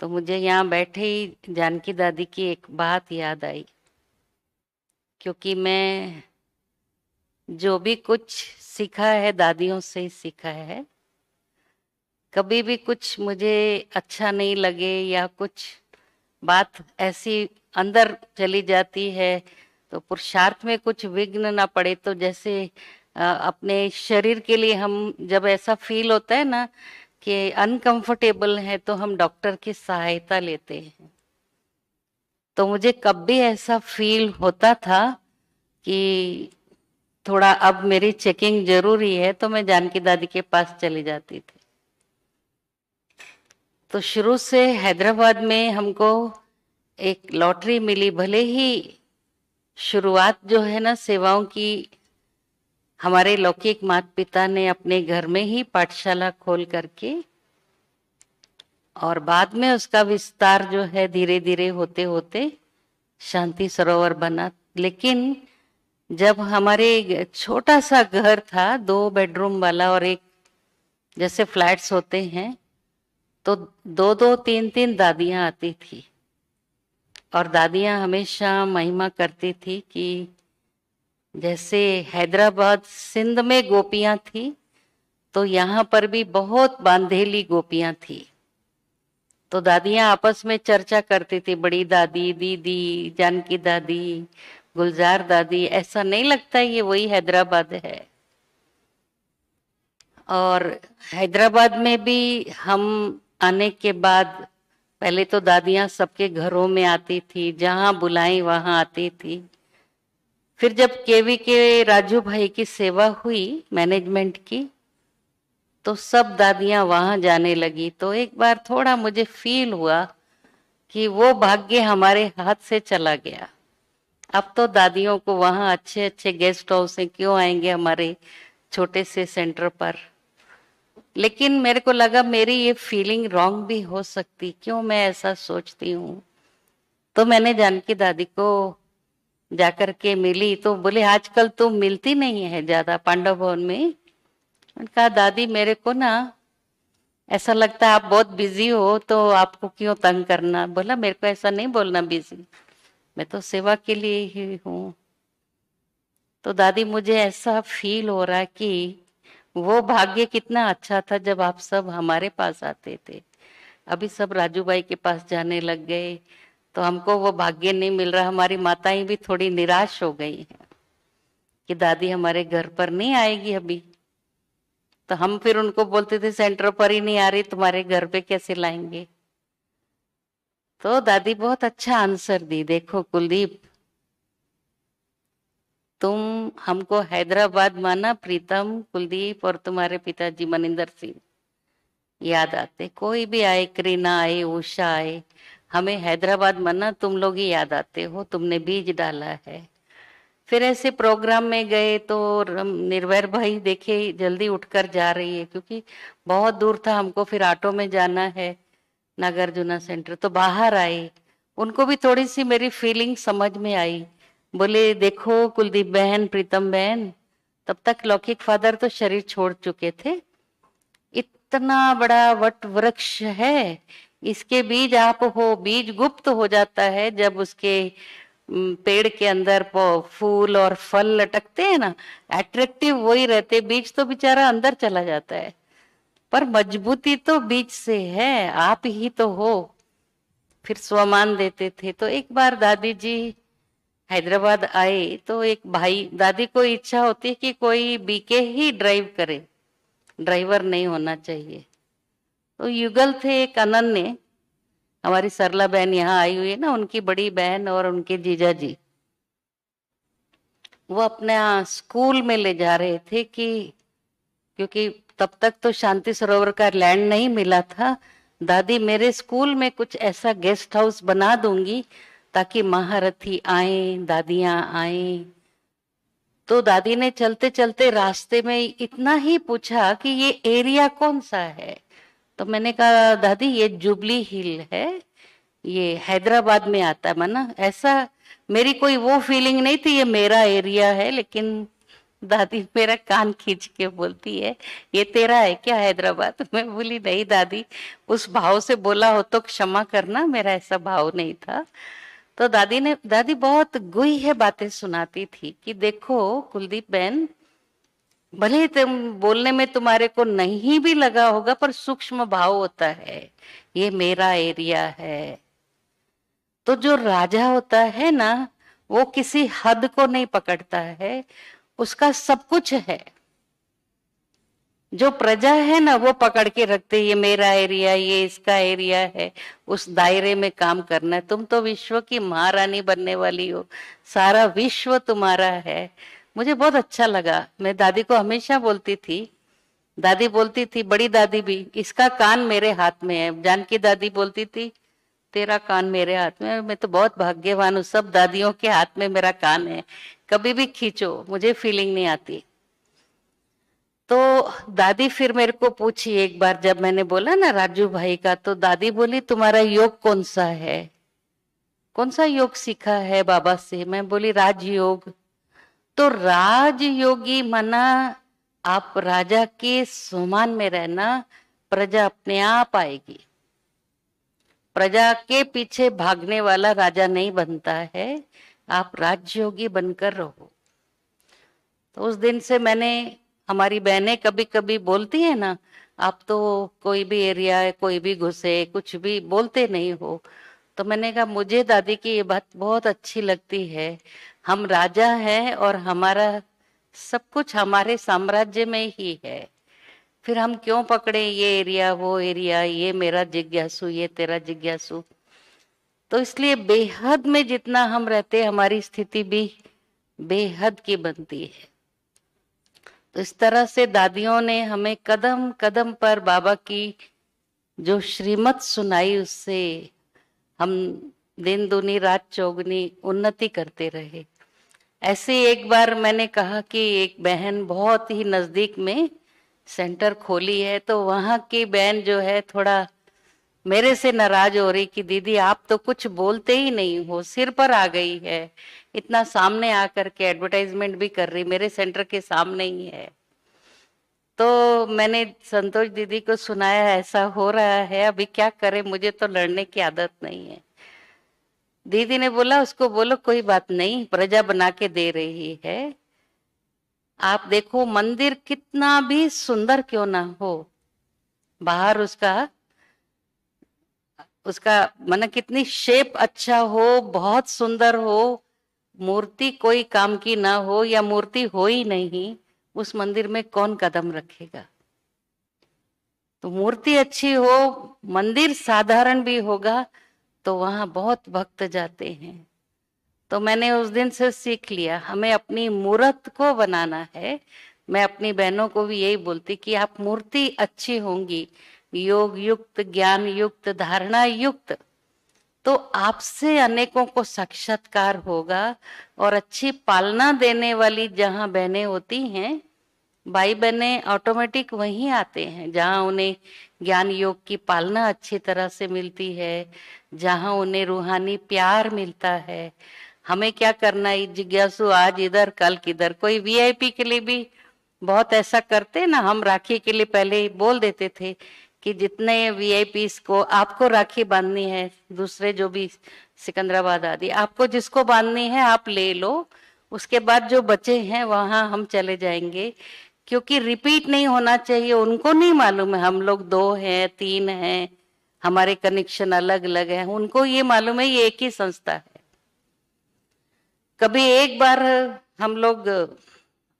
तो मुझे यहाँ बैठे ही जानकी दादी की एक बात याद आई, क्योंकि मैं जो भी कुछ सीखा है दादियों से ही सीखा है। कभी भी कुछ मुझे अच्छा नहीं लगे या कुछ बात ऐसी अंदर चली जाती है तो पुरुषार्थ में कुछ विघ्न ना पड़े, तो जैसे अपने शरीर के लिए हम जब ऐसा फील होता है ना कि अनकंफर्टेबल है तो हम डॉक्टर की सहायता लेते हैं। तो मुझे कब भी ऐसा फील होता था कि थोड़ा अब मेरी चेकिंग जरूरी है तो मैं जानकी दादी के पास चली जाती थी। तो शुरू से हैदराबाद में हमको एक लॉटरी मिली, भले ही शुरुआत जो है ना सेवाओं की, हमारे लौकिक माता पिता ने अपने घर में ही पाठशाला खोल करके, और बाद में उसका विस्तार जो है धीरे धीरे होते होते शांति सरोवर बना। लेकिन जब हमारे छोटा सा घर था, 2 बेडरूम वाला और एक जैसे फ्लैट्स होते हैं, तो 2-2 3-3 दादियां आती थी और दादियां हमेशा महिमा करती थी कि जैसे हैदराबाद सिंध में गोपियां थी तो यहाँ पर भी बहुत बांधेली गोपियां थी। तो दादियां आपस में चर्चा करती थी, बड़ी दादी, दीदी, जानकी दादी, गुलजार दादी, ऐसा नहीं लगता ये वही हैदराबाद है। और हैदराबाद में भी हम आने के बाद पहले तो दादियां सबके घरों में आती थी, जहां बुलाई वहां आती थी। फिर जब केवी के राजू भाई की सेवा हुई मैनेजमेंट की, तो सब दादियां वहां जाने लगी। तो एक बार थोड़ा मुझे फील हुआ कि वो भाग्य हमारे हाथ से चला गया। अब तो दादियों को वहां अच्छे अच्छे गेस्ट हाउस हैं, क्यों आएंगे हमारे छोटे से सेंटर पर। लेकिन मेरे को लगा मेरी ये फीलिंग रॉन्ग भी हो सकती, क्यों मैं ऐसा सोचती हूँ। तो मैंने जानकी दादी को जाकर के मिली, तो बोले आजकल तो मिलती नहीं है ज्यादा पांडव भवन में। मैंने कहा दादी मेरे को ना ऐसा लगता है आप बहुत बिजी हो, तो आपको क्यों तंग करना। बोला मेरे को ऐसा नहीं बोलना बिजी, मैं तो सेवा के लिए ही हूँ। तो दादी मुझे ऐसा फील हो रहा है कि वो भाग्य कितना अच्छा था जब आप सब हमारे पास आते थे। अभी सब राजू भाई के पास जाने लग गए तो हमको वो भाग्य नहीं मिल रहा। हमारी माताएं भी थोड़ी निराश हो गई हैं कि दादी हमारे घर पर नहीं आएगी अभी। तो हम फिर उनको बोलते थे सेंटर पर ही नहीं आ रही, तुम्हारे घर पे कैसे लाएंगे। तो दादी बहुत अच्छा आंसर दी, देखो कुलदीप, तुम हमको हैदराबाद माना, प्रीतम, कुलदीप और तुम्हारे पिताजी मनिंदर सिंह याद आते। कोई भी आए, करीना आए, उषा आए, हमें हैदराबाद माना तुम लोग ही याद आते हो, तुमने बीज डाला है। फिर ऐसे प्रोग्राम में गए तो निर्भय भाई देखे जल्दी उठकर जा रही है, क्योंकि बहुत दूर था हमको, फिर ऑटो में जाना है नागार्जुना सेंटर। तो बाहर आए, उनको भी थोड़ी सी मेरी फीलिंग समझ में आई। बोले देखो कुलदीप बहन, प्रीतम बहन, तब तक लौकिक फादर तो शरीर छोड़ चुके थे। इतना बड़ा वट वृक्ष है, इसके बीज आप हो, बीज गुप्त हो जाता है जब उसके पेड़ के अंदर फूल और फल लटकते हैं ना, अट्रैक्टिव वही रहते, बीज तो बेचारा अंदर चला जाता है, पर मजबूती तो बीज से है, आप ही तो हो। फिर स्वमान देते थे। तो एक बार दादी जी हैदराबाद आए तो एक भाई, दादी को इच्छा होती है कि कोई बीके ही ड्राइव करे, ड्राइवर नहीं होना चाहिए। तो युगल थे एक अनन्य, हमारी सरला बहन यहाँ आई हुई है ना, उनकी बड़ी बहन और उनके जीजा जी, वो अपना स्कूल में ले जा रहे थे कि क्योंकि तब तक तो शांति सरोवर का लैंड नहीं मिला था। दादी मेरे स्कूल में कुछ ऐसा गेस्ट हाउस बना दूंगी ताकि महारथी आए, दादियां आए। तो दादी ने चलते चलते रास्ते में इतना ही पूछा कि ये एरिया कौन सा है। तो मैंने कहा दादी ये जुबली हिल है, ये हैदराबाद में आता है। माना ऐसा मेरी कोई वो फीलिंग नहीं थी ये मेरा एरिया है, लेकिन दादी मेरा कान खींच के बोलती है, ये तेरा है क्या हैदराबाद? मैं बोली नहीं दादी, उस भाव से बोला हो तो क्षमा करना, मेरा ऐसा भाव नहीं था। तो दादी बहुत गुह्य बातें सुनाती थी कि देखो कुलदीप बहन, भले ही तुम बोलने में तुम्हारे को नहीं भी लगा होगा, पर सूक्ष्म भाव होता है, ये मेरा एरिया है। तो जो राजा होता है ना, वो किसी हद को नहीं पकड़ता है, उसका सब कुछ है। जो प्रजा है ना, वो पकड़ के रखते, ये मेरा एरिया, ये इसका एरिया है, उस दायरे में काम करना है। तुम तो विश्व की महारानी बनने वाली हो, सारा विश्व तुम्हारा है। मुझे बहुत अच्छा लगा। मैं दादी को हमेशा बोलती थी, दादी बोलती थी, बड़ी दादी भी, इसका कान मेरे हाथ में है। जानकी दादी बोलती थी, तेरा कान मेरे हाथ में है। मैं तो बहुत भाग्यवान हूँ, सब दादियों के हाथ में मेरा कान है, कभी भी खींचो मुझे फीलिंग नहीं आती। तो दादी फिर मेरे को पूछी एक बार, जब मैंने बोला ना राजू भाई का, तो दादी बोली तुम्हारा योग कौन सा है, कौन सा योग सीखा है बाबा से? मैं बोली राजयोग। तो राजयोगी मना आप राजा के समान में रहना, प्रजा अपने आप आएगी। प्रजा के पीछे भागने वाला राजा नहीं बनता है, आप राजयोगी बनकर रहो। तो उस दिन से मैंने, हमारी बहनें कभी कभी बोलती है ना, आप तो कोई भी एरिया है, कोई भी घुसे, कुछ भी बोलते नहीं हो। तो मैंने कहा मुझे दादी की ये बात बहुत अच्छी लगती है, हम राजा हैं और हमारा सब कुछ हमारे साम्राज्य में ही है, फिर हम क्यों पकड़े ये एरिया वो एरिया, ये मेरा जिज्ञासु ये तेरा जिज्ञासु। तो इसलिए बेहद में जितना हम रहते, हमारी स्थिति भी बेहद की बनती है। तो इस तरह से दादियों ने हमें कदम कदम पर बाबा की जो श्रीमत सुनाई, उससे हम दिन दूनी रात चौगनी उन्नति करते रहे। ऐसे एक बार मैंने कहा कि एक बहन बहुत ही नजदीक में सेंटर खोली है, तो वहां की बहन जो है थोड़ा मेरे से नाराज हो रही कि दीदी आप तो कुछ बोलते ही नहीं हो, सिर पर आ गई है, इतना सामने आकर के एडवर्टाइजमेंट भी कर रही, मेरे सेंटर के सामने ही है। तो मैंने संतोष दीदी को सुनाया ऐसा हो रहा है, अभी क्या करें, मुझे तो लड़ने की आदत नहीं है। दीदी ने बोला उसको बोलो कोई बात नहीं, प्रजा बना के दे रही है। आप देखो मंदिर कितना भी सुंदर क्यों ना हो, बाहर उसका उसका मन कितनी शेप अच्छा हो, बहुत सुंदर हो, मूर्ति कोई काम की ना हो या मूर्ति हो ही नहीं, उस मंदिर में कौन कदम रखेगा? तो मूर्ति अच्छी हो, मंदिर साधारण भी होगा, तो वहां बहुत भक्त जाते हैं। तो मैंने उस दिन से सीख लिया, हमें अपनी मूर्त को बनाना है। मैं अपनी बहनों को भी यही बोलती कि आप मूर्ति अच्छी होंगी, योग युक्त, ज्ञान युक्त, धारणा युक्त, तो आपसे अनेकों को साक्षात्कार होगा। और अच्छी पालना देने वाली जहां बहनें होती हैं, भाई बहने ऑटोमेटिक वहीं आते हैं जहां उन्हें ज्ञान योग की पालना अच्छी तरह से मिलती है, जहां उन्हें रूहानी प्यार मिलता है। हमें क्या करना है, जिज्ञासु आज इधर कल किधर। कोई वीआईपी के लिए भी बहुत ऐसा करते ना, हम राखी के लिए पहले ही बोल देते थे कि जितने वीआईपी को आपको राखी बांधनी है, दूसरे जो भी सिकंदराबाद आदि, आपको जिसको बांधनी है आप ले लो, उसके बाद जो बचे हैं वहां हम चले जाएंगे, क्योंकि रिपीट नहीं होना चाहिए। उनको नहीं मालूम है हम लोग 2 हैं 3 हैं, हमारे कनेक्शन अलग अलग हैं, उनको ये मालूम है ये एक ही संस्था है। कभी एक बार हम लोग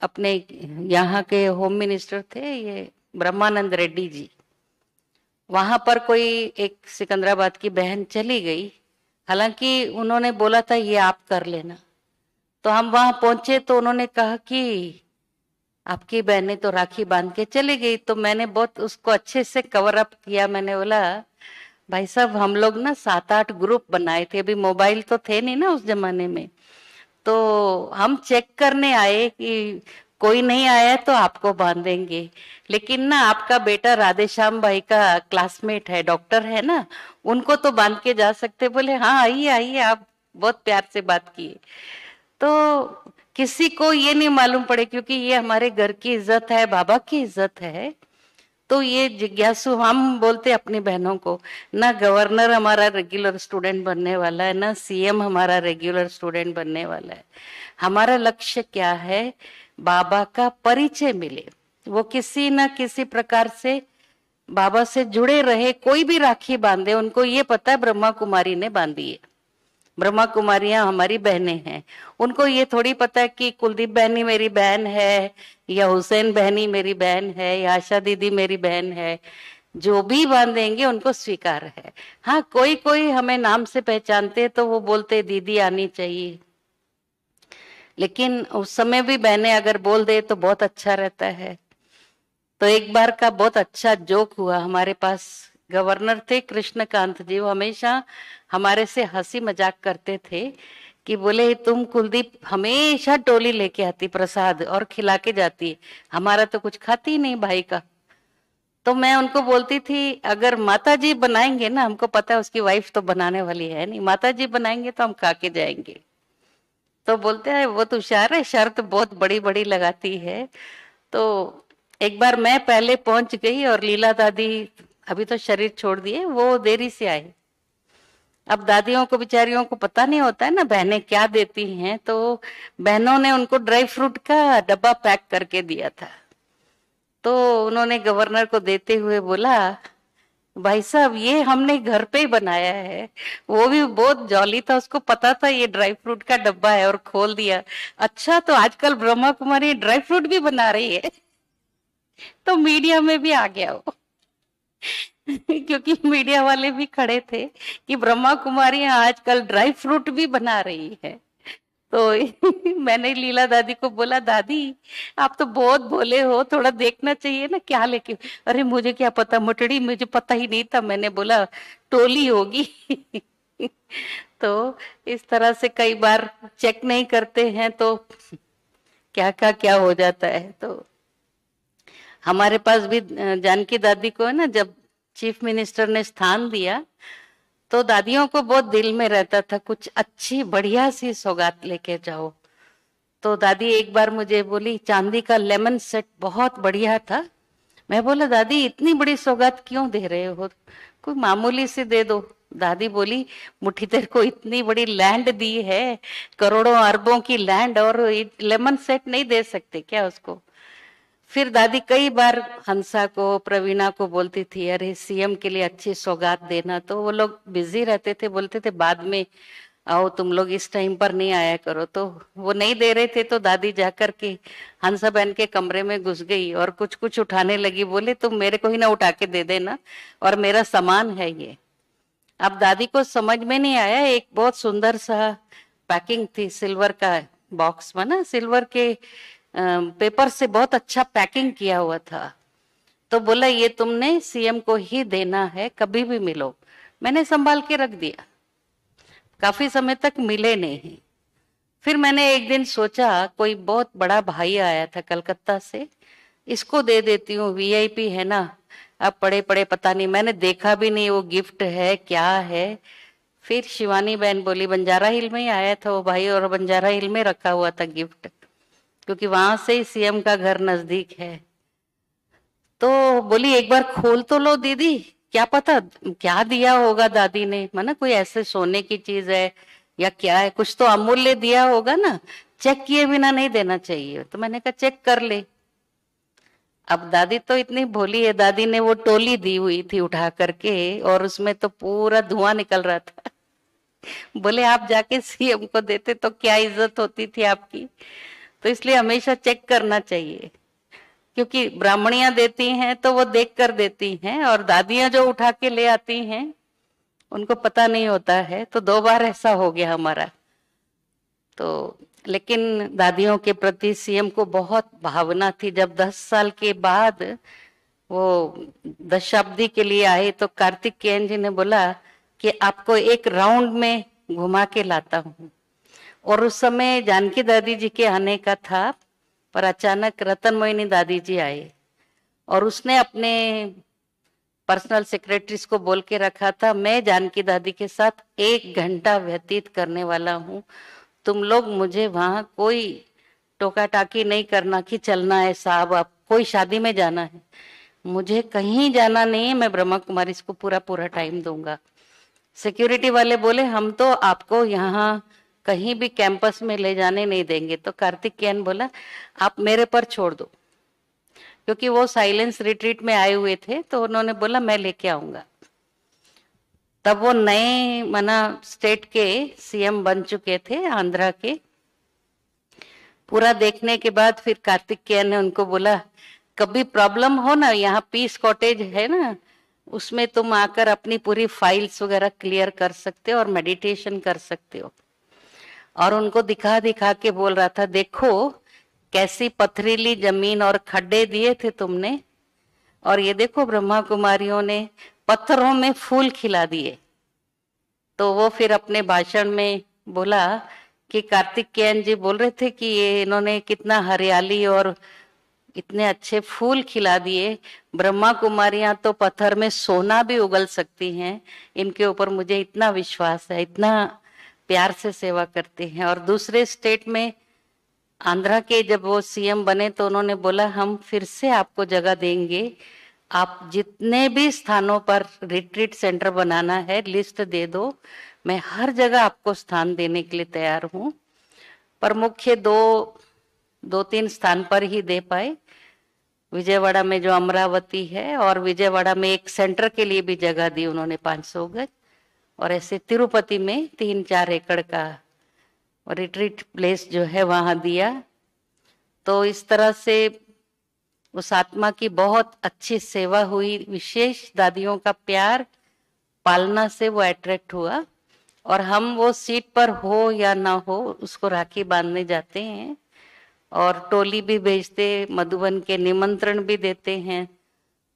अपने यहाँ के होम मिनिस्टर थे ये ब्रह्मानंद रेड्डी जी, वहां पर कोई एक सिकंदराबाद की बहन चली गई, हालांकि उन्होंने बोला था ये आप कर लेना। तो हम वहां पहुंचे तो उन्होंने कहा कि आपकी बहनें तो राखी बांध के चली गई। तो मैंने बहुत उसको अच्छे से कवर अप किया। मैंने बोला भाई साहब हम लोग ना 7-8 ग्रुप बनाए थे, अभी मोबाइल तो थे नहीं ना उस जमाने में, तो हम चेक करने आए कि कोई नहीं आया तो आपको बांधेंगे, लेकिन ना आपका बेटा राधेश्याम भाई का क्लासमेट है, डॉक्टर है ना, उनको तो बांध के जा सकते। बोले हाँ आइए आइए, आप बहुत प्यार से बात किए। तो किसी को ये नहीं मालूम पड़े, क्योंकि ये हमारे घर की इज्जत है, बाबा की इज्जत है। तो ये जिज्ञासु हम बोलते अपनी बहनों को, ना गवर्नर हमारा रेगुलर स्टूडेंट बनने वाला है, ना सीएम हमारा रेगुलर स्टूडेंट बनने वाला है। हमारा लक्ष्य क्या है? बाबा का परिचय मिले, वो किसी ना किसी प्रकार से बाबा से जुड़े रहे। कोई भी राखी बांधे, उनको ये पता है ब्रह्मा कुमारी ने बांधी है, ब्रह्मा कुमारियां हमारी बहनें हैं। उनको ये थोड़ी पता है कि कुलदीप बहनी मेरी बहन है, या हुसैन बहनी मेरी बहन है, या आशा दीदी मेरी बहन है। जो भी बांधेंगे उनको स्वीकार है। हाँ, कोई कोई हमें नाम से पहचानते तो वो बोलते दीदी आनी चाहिए, लेकिन उस समय भी बहनें अगर बोल दे तो बहुत अच्छा रहता है। तो एक बार का बहुत अच्छा जोक हुआ। हमारे पास गवर्नर थे कृष्णकांत जी, वो हमेशा हमारे से हंसी मजाक करते थे कि बोले तुम कुलदीप हमेशा टोली लेके आती प्रसाद और खिला के जाती, हमारा तो कुछ खाती ही नहीं भाई का। तो मैं उनको बोलती थी अगर माता जी बनाएंगे ना, हमको पता है उसकी वाइफ तो बनाने वाली है नहीं, माता जी बनाएंगे तो हम खा के जाएंगे। तो बोलते हैं वो तो होशियार है, शर्त बहुत बड़ी बड़ी लगाती है। तो एक बार मैं पहले पहुंच गई और लीला दादी अभी तो शरीर छोड़ दिए, वो देरी से आई। अब दादियों को बेचारियों को पता नहीं होता है ना बहनें क्या देती हैं, तो बहनों ने उनको ड्राई फ्रूट का डब्बा पैक करके दिया था। तो उन्होंने गवर्नर को देते हुए बोला भाई साहब ये हमने घर पे ही बनाया है। वो भी बहुत जॉली था, उसको पता था ये ड्राई फ्रूट का डब्बा है और खोल दिया। अच्छा, तो आजकल ब्रह्मा कुमारी ड्राई फ्रूट भी बना रही है। तो मीडिया में भी आ गया वो। क्योंकि मीडिया वाले भी खड़े थे कि ब्रह्मा कुमारी आजकल ड्राई फ्रूट भी बना रही है। तो मैंने लीला दादी को बोला दादी आप तो बहुत भोले हो, थोड़ा देखना चाहिए ना क्या लेके। अरे मुझे क्या पता मोटड़ी, मुझे पता ही नहीं था। मैंने बोला टोली होगी। तो इस तरह से कई बार चेक नहीं करते हैं तो क्या का क्या हो जाता है। तो हमारे पास भी जानकी दादी को है ना, जब चीफ मिनिस्टर ने स्थान दिया तो दादियों को बहुत दिल में रहता था कुछ अच्छी बढ़िया सी सौगात लेके जाओ। तो दादी एक बार मुझे बोली चांदी का लेमन सेट बहुत बढ़िया था। मैं बोला दादी इतनी बड़ी सौगात क्यों दे रहे हो, कोई मामूली सी दे दो। दादी बोली मुट्ठी तेरे को इतनी बड़ी लैंड दी है, करोड़ों अरबों की लैंड, और लेमन सेट नहीं दे सकते क्या उसको। फिर दादी कई बार हंसा को प्रवीणा को बोलती थी अरे सीएम के लिए अच्छी सौगात देना, तो वो लोग बिजी रहते थे, बोलते थे बाद में आओ तुम लोग, इस टाइम पर नहीं आया करो। तो वो नहीं दे रहे थे तो दादी जाकर के हंसा बहन के कमरे में घुस गई और कुछ कुछ उठाने लगी। बोले तुम मेरे को ही ना उठा के दे देना, और मेरा सामान है ये। अब दादी को समझ में नहीं आया, एक बहुत सुंदर सा पैकिंग थी, सिल्वर का बॉक्स में ना, सिल्वर के पेपर से बहुत अच्छा पैकिंग किया हुआ था। तो बोला ये तुमने सीएम को ही देना है, कभी भी मिलो। मैंने संभाल के रख दिया, काफी समय तक मिले नहीं। फिर मैंने एक दिन सोचा कोई बहुत बड़ा भाई आया था कलकत्ता से, इसको दे देती हूँ, वीआईपी है ना। अब पड़े पड़े पता नहीं, मैंने देखा भी नहीं वो गिफ्ट है क्या है। फिर शिवानी बहन बोली बंजारा हिल में ही आया था वो भाई, और बंजारा हिल में रखा हुआ था गिफ्ट, क्योंकि वहां से ही सीएम का घर नजदीक है। तो बोली एक बार खोल तो लो दीदी, क्या पता क्या दिया होगा दादी ने, माना कोई ऐसे सोने की चीज है या क्या है, कुछ तो अमूल्य दिया होगा ना, चेक किए बिना नहीं देना चाहिए। तो मैंने कहा चेक कर ले। अब दादी तो इतनी भोली है, दादी ने वो टोली दी हुई थी उठा करके, और उसमें तो पूरा धुआं निकल रहा था। बोले आप जाके सीएम को देते तो क्या इज्जत होती थी आपकी। तो इसलिए हमेशा चेक करना चाहिए, क्योंकि ब्राह्मणियां देती हैं तो वो देख कर देती हैं, और दादियां जो उठा के ले आती हैं उनको पता नहीं होता है। तो 2 बार ऐसा हो गया हमारा। तो लेकिन दादियों के प्रति सीएम को बहुत भावना थी। जब 10 साल के बाद वो दशाब्दी के लिए आए तो कार्तिक केयन जी ने बोला कि आपको एक राउंड में घुमा के लाता हूँ। और उस समय जानकी दादी जी के आने का था, पर अचानक रतन मोहिनी दादी जी आए, और उसने अपने पर्सनल सेक्रेटरीज को बोल के रखा था मैं जानकी दादी के साथ 1 घंटा व्यतीत करने वाला हूँ, तुम लोग मुझे वहां कोई टोका टाकी नहीं करना कि चलना है साहब, आप कोई शादी में जाना है, मुझे कहीं जाना नहीं है, मैं ब्रह्मा कुमारी को पूरा पूरा टाइम दूंगा। सिक्योरिटी वाले बोले हम तो आपको यहाँ कहीं भी कैंपस में ले जाने नहीं देंगे। तो कार्तिकेयन बोला आप मेरे पर छोड़ दो, क्योंकि वो साइलेंस रिट्रीट में आए हुए थे, तो उन्होंने बोला मैं लेके आऊंगा। तब वो नए मना स्टेट के सीएम बन चुके थे, आंध्रा के। पूरा देखने के बाद फिर कार्तिकेयन ने उनको बोला कभी प्रॉब्लम हो ना, यहाँ पीस कॉटेज है ना, उसमें तुम आकर अपनी पूरी फाइल्स वगैरह क्लियर कर सकते हो और मेडिटेशन कर सकते हो। और उनको दिखा दिखा के बोल रहा था देखो कैसी पथरीली जमीन और खड्डे दिए थे तुमने, और ये देखो ब्रह्मा कुमारियों ने पत्थरों में फूल खिला दिए। तो वो फिर अपने भाषण में बोला कि कार्तिकेयन जी बोल रहे थे कि ये इन्होंने कितना हरियाली और इतने अच्छे फूल खिला दिए, ब्रह्मा कुमारियां तो पत्थर में सोना भी उगल सकती हैं, इनके ऊपर मुझे इतना विश्वास है, इतना प्यार से सेवा करते हैं। और दूसरे स्टेट में आंध्रा के जब वो सीएम बने तो उन्होंने बोला हम फिर से आपको जगह देंगे, आप जितने भी स्थानों पर रिट्रीट सेंटर बनाना है लिस्ट दे दो, मैं हर जगह आपको स्थान देने के लिए तैयार हूं। पर मुख्य दो तीन स्थान पर ही दे पाए, विजयवाड़ा में जो अमरावती है, और विजयवाड़ा में एक सेंटर के लिए भी जगह दी उन्होंने 500 गज, और ऐसे तिरुपति में 3-4 एकड़ का रिट्रीट प्लेस जो है वहां दिया। तो इस तरह से उस आत्मा की बहुत अच्छी सेवा हुई, विशेष दादियों का प्यार पालना से वो अट्रैक्ट हुआ। और हम वो सीट पर हो या ना हो उसको राखी बांधने जाते हैं और टोली भी भेजते, मधुबन के निमंत्रण भी देते हैं।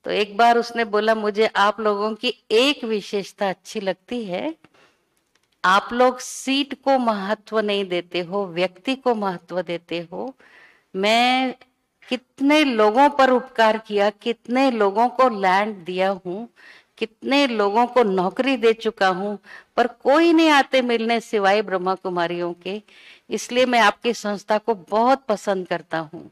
तो एक बार उसने बोला मुझे आप लोगों की एक विशेषता अच्छी लगती है, आप लोग सीट को महत्व नहीं देते हो, व्यक्ति को महत्व देते हो। मैं कितने लोगों पर उपकार किया, कितने लोगों को लैंड दिया हूँ, कितने लोगों को नौकरी दे चुका हूँ, पर कोई नहीं आते मिलने सिवाय ब्रह्मा कुमारियों के। इसलिए मैं आपकी संस्था को बहुत पसंद करता हूँ।